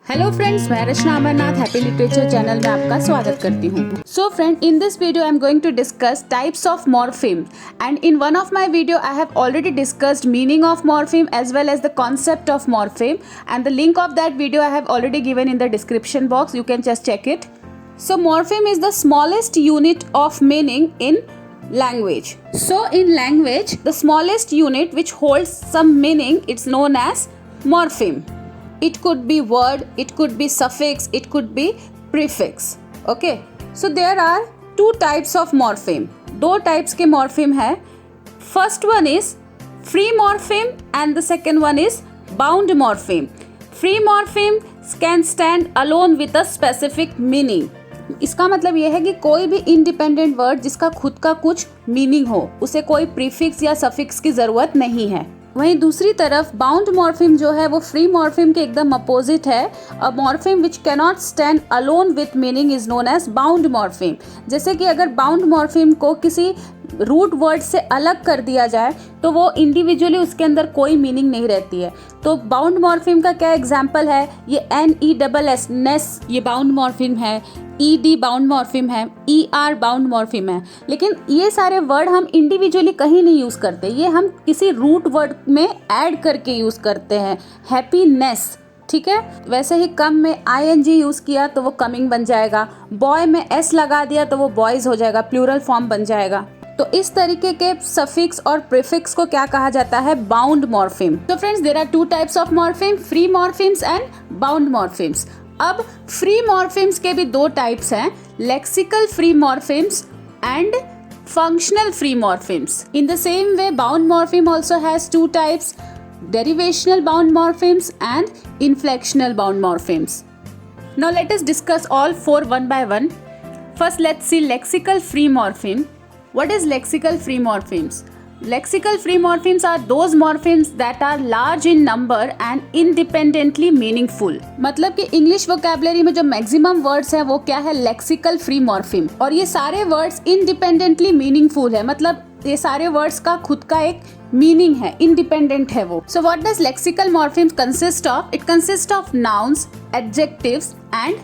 Hello friends, मैं Rachna Amarnath happy literature channel में आपका स्वागत करती हूँ। So friend, in this video I am going to discuss types of morpheme and in one of my video I have already discussed meaning of morpheme as well as the concept of morpheme and the link of that video I have already given in the description box. You can just check it. So morpheme is the smallest unit of meaning in language. So in language, the smallest unit which holds some meaning, it's known as morpheme. It could be word, it could be suffix, it could be prefix. Okay. So there are two types of morpheme. दो types के morpheme है. First one is free morpheme and the second one is bound morpheme. Free morpheme can stand alone with a specific meaning. इसका मतलब ये है कि कोई भी इंडिपेंडेंट वर्ड जिसका खुद का कुछ मीनिंग हो, उसे कोई प्रीफिक्स या सफिक्स की ज़रूरत नहीं है. वहीं दूसरी तरफ बाउंड मॉर्फिम जो है वो फ्री मॉर्फिम के एकदम अपोजिट है. A morpheme which cannot stand alone with meaning is known as bound morpheme. जैसे कि अगर बाउंड मॉर्फिम को किसी रूट वर्ड से अलग कर दिया जाए तो वो इंडिविजुअली उसके अंदर कोई मीनिंग नहीं रहती है. तो बाउंड मॉर्फिम का क्या एग्जाम्पल है? ये NESS नेस ये बाउंड मॉर्फिम है, ED बाउंड मॉर्फिम है, ER बाउंड मॉर्फिम है. लेकिन ये सारे वर्ड हम इंडिविजुअली कहीं नहीं यूज़ करते, ये हम किसी रूट वर्ड में ऐड करके यूज़ करते हैं. हैप्पीनेस, ठीक है. वैसे ही कम में ING यूज़ किया तो वो कमिंग बन जाएगा. बॉय में S लगा दिया तो वो बॉयज़ हो जाएगा, प्लूरल फॉर्म बन जाएगा. तो इस तरीके के सफिक्स और प्रीफिक्स को क्या कहा जाता है? Bound morpheme. तो friends, there are two types of morpheme, free morphemes and bound morphemes. अब फ्री मॉर्फिम्स के भी दो टाइप्स हैं, lexical free morphemes and functional free morphemes. In the same way bound morpheme also has two types, derivational bound morphemes and inflectional bound morphemes. Now let us discuss all four one by one. First, let's see lexical free morpheme. What is lexical free morphemes? Lexical free morphemes are those morphemes that are large in number and independently meaningful. मतलब कि English vocabulary में जो maximum words हैं वो क्या है? Lexical free morpheme. और ये सारे वर्ड्स इंडिपेंडेंटली मीनिंगफुल है, मतलब ये सारे वर्ड्स का खुद का एक मीनिंग है, इंडिपेंडेंट है वो. So what does lexical morphemes consist of? It consist of nouns, adjectives and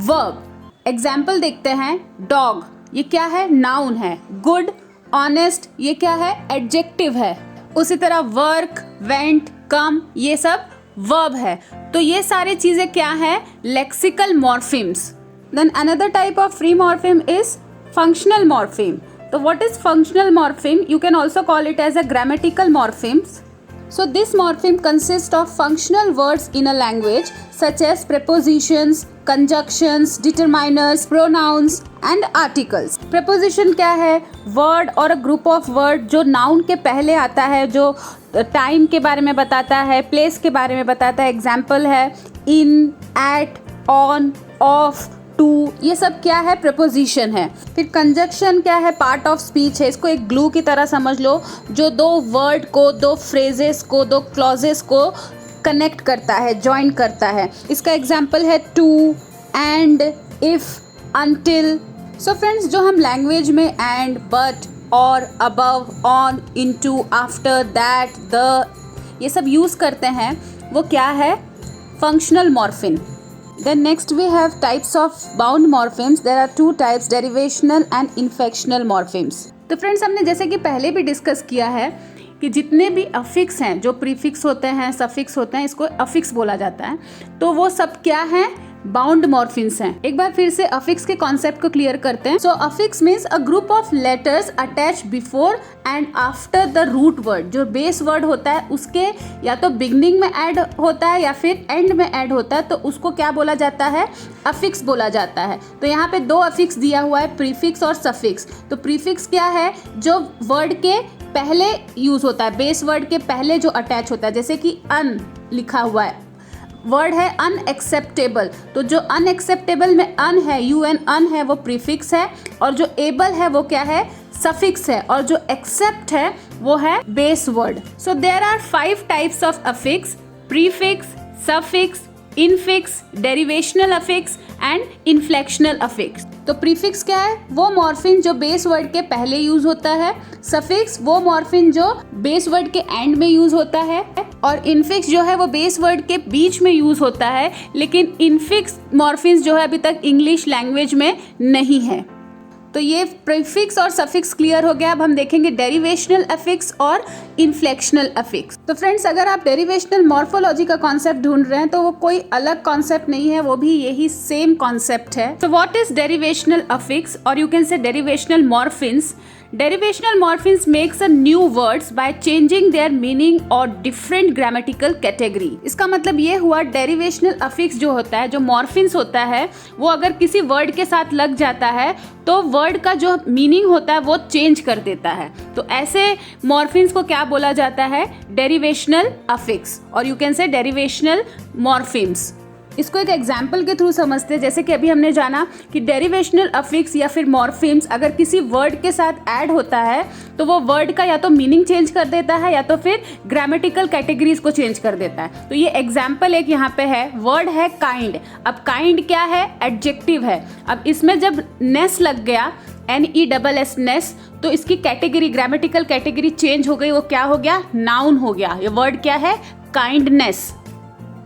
verb. Example देखते हैं. डॉग, ये क्या है? नाउन है. गुड, ऑनेस्ट, ये क्या है? एडजेक्टिव है. उसी तरह वर्क, वेंट, कम, ये सब वर्ब है. तो ये सारी चीजें क्या है? Lexical morphemes. Then another type of free morpheme is functional morpheme. So what is functional morpheme? You can also call it as a grammatical morphemes. So this morpheme consists of functional words in a language such as prepositions, conjunctions, determiners, pronouns and articles. Preposition क्या है? Word और a group of word जो noun के पहले आता है, जो time के बारे में बताता है, place के बारे में बताता है. Example है in, at, on, off, to, ये सब क्या है? प्रपोजिशन है. फिर कंजक्शन क्या है? पार्ट ऑफ स्पीच है. इसको एक ग्लू की तरह समझ लो, जो दो वर्ड को, दो फ्रेजेस को, दो क्लॉजेस को कनेक्ट करता है, ज्वाइन करता है. इसका एग्जाम्पल है to, and, if, until. So friends, जो हम लैंग्वेज में एंड, बट, और, above, on, into, after, that, the, ये सब यूज़ करते हैं, वो क्या है? Functional morpheme. Then next we have types of bound morphemes. There are two types, derivational and inflectional morphemes. तो फ्रेंड्स, हमने जैसे कि पहले भी डिस्कस किया है कि जितने भी अफिक्स हैं, जो प्रीफिक्स होते हैं, सफिक्स होते हैं, इसको अफिक्स बोला जाता है. तो वो सब क्या हैं? बाउंड मॉर्फिम्स हैं. एक बार फिर से अफिक्स के कॉन्सेप्ट को क्लियर करते हैं. So affix means a group of letters attach before and after the root word. जो बेस वर्ड होता है उसके या तो बिगनिंग में ऐड होता है या फिर एंड में ऐड होता है, तो उसको क्या बोला जाता है? अफिक्स बोला जाता है. तो यहाँ पे दो अफिक्स दिया हुआ है, प्रीफिक्स और सफिक्स. तो प्रीफिक्स क्या है? जो वर्ड के पहले यूज होता है, बेस वर्ड के पहले जो अटैच होता है. जैसे कि अन लिखा हुआ है, वर्ड है अनएक्सेप्टेबल, तो जो अनएक्सेप्टेबल में अन है, UN अन है, वो प्रीफिक्स है. और जो एबल है वो क्या है? सफिक्स है. और जो एक्सेप्ट है वो है base word. So there are 5 types of affix: prefix, suffix, infix, derivational affix and inflectional affix. तो प्रीफिक्स क्या है? वो मॉर्फिम जो बेस वर्ड के पहले यूज होता है. सफिक्स वो मॉर्फिम जो बेस वर्ड के एंड में यूज होता है. और इनफिक्स जो है वो बेस वर्ड के बीच में यूज होता है, लेकिन इनफिक्स मॉर्फिम्स जो है अभी तक इंग्लिश लैंग्वेज में नहीं है। तो ये प्रीफिक्स और सफिक्स क्लियर हो गया। अब हम देखेंगे डेरिवेशनल अफिक्स और इन्फ्लेक्शनल अफिक्स। तो फ्रेंड्स, अगर आप डेरिवेशनल मॉर्फोलॉजी का कॉन्सेप्ट ढूंढ रहे हैं तो वो कोई अलग कॉन्सेप्ट नहीं है, वो भी यही सेम कॉन्सेप्ट है। तो व्हाट इज डेरिवेशनल अफिक्स और you can say derivational morphemes? Derivational morphemes makes a new words by changing their meaning or different grammatical category। इसका मतलब ये हुआ डेरिवेशनल अफिक्स जो होता है, जो मॉर्फिम्स होता है, वो अगर किसी वर्ड के साथ लग जाता है तो वर्ड का जो मीनिंग होता है वो चेंज कर देता है। तो ऐसे मॉर्फिम्स को क्या बोला जाता है? डेरिवेशनल अफिक्स, और यू कैन से डेरिवेशनल मॉर्फिम्स। इसको एक एग्जाम्पल के थ्रू समझते हैं। जैसे कि अभी हमने जाना कि डेरिवेशनल अफिक्स या फिर मॉर्फिम्स अगर किसी वर्ड के साथ ऐड होता है तो वो वर्ड का या तो मीनिंग चेंज कर देता है या तो फिर ग्रामेटिकल कैटेगरीज को चेंज कर देता है। तो ये एग्जाम्पल एक यहाँ पे है, वर्ड है काइंड। अब काइंड क्या है? एडजेक्टिव है। अब इसमें जब नेस लग गया, NESS नेस, तो इसकी कैटेगरी, ग्रामेटिकल कैटेगरी चेंज हो गई। वो क्या हो गया? नाउन हो गया। ये वर्ड क्या है? Kindness.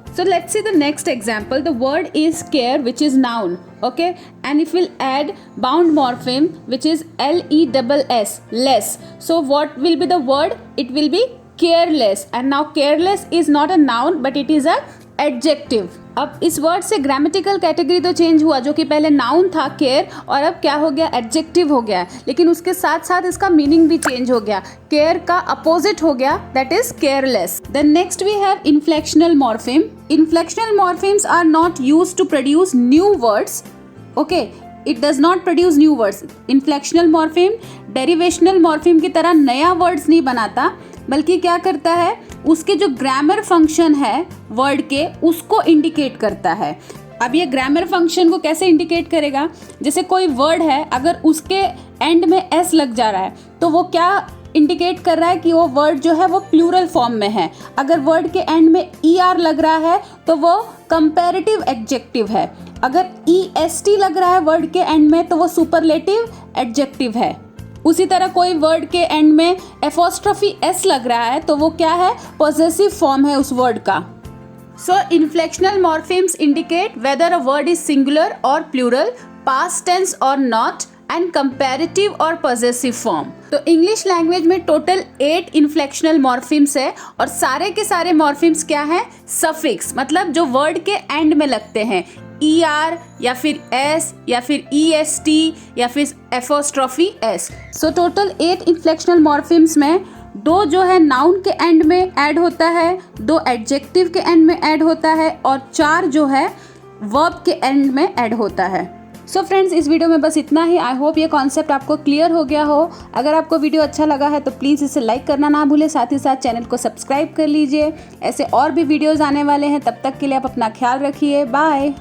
So let's see the next example. The word is care, which is noun. Okay, and if we'll add bound morpheme, which is LESS, less. So what will be the word? It will be careless. And now careless is not a noun, but it is a adjective. अब इस word से grammatical category तो change हुआ, जो कि पहले noun था care, और अब क्या हो गया? एडजेक्टिव हो गया। लेकिन उसके साथ साथ इसका मीनिंग भी चेंज हो गया। केयर का अपोजिट हो गया, that is careless. Then next we have inflectional morpheme. Inflectional morphemes are not used to produce new words. Okay, it does not produce new words. Inflectional morpheme derivational morpheme की तरह नया words नहीं बनाता, बल्कि क्या करता है? उसके जो ग्रामर फंक्शन है वर्ड के, उसको इंडिकेट करता है। अब ये ग्रामर फंक्शन को कैसे इंडिकेट करेगा? जैसे कोई वर्ड है, अगर उसके एंड में एस लग जा रहा है तो वो क्या इंडिकेट कर रहा है? कि वो वर्ड जो है वो प्लूरल फॉर्म में है। अगर वर्ड के एंड में ER लग रहा है तो वो कंपैरेटिव एडजेक्टिव है। अगर EST लग रहा है वर्ड के एंड में तो वो सुपरलेटिव एडजेक्टिव है। उसी तरह कोई वर्ड के एंड में एपोस्ट्रोफी S लग रहा है तो वो क्या है? पॉसेसिव फॉर्म है उस वर्ड का। So inflectional morphemes indicate whether a word is singular और प्लूरल, पास्ट टेंस और नॉट, एंड कंपैरेटिव और पॉसेसिव फॉर्म। तो इंग्लिश लैंग्वेज में टोटल 8 इन्फ्लेक्शनल मॉर्फिम्स है, और सारे के सारे मॉर्फिम्स क्या है? सफिक्स, मतलब जो वर्ड के एंड में लगते हैं, ER या फिर S या फिर EST या फिर apostrophe S। So total 8 inflectional मॉर्फिम्स में 2 जो है नाउन के एंड में ऐड होता है, 2 एडजेक्टिव के एंड में ऐड होता है, और 4 जो है वर्ब के एंड में ऐड होता है। सो फ्रेंड्स, इस वीडियो में बस इतना ही। आई होप ये कॉन्सेप्ट आपको क्लियर हो गया हो। अगर आपको वीडियो अच्छा लगा है तो प्लीज़ इसे लाइक करना ना भूलें, साथ ही साथ चैनल को सब्सक्राइब कर लीजिए। ऐसे और भी वीडियोज़ आने वाले हैं, तब तक के लिए आप अपना ख्याल रखिए। बाय।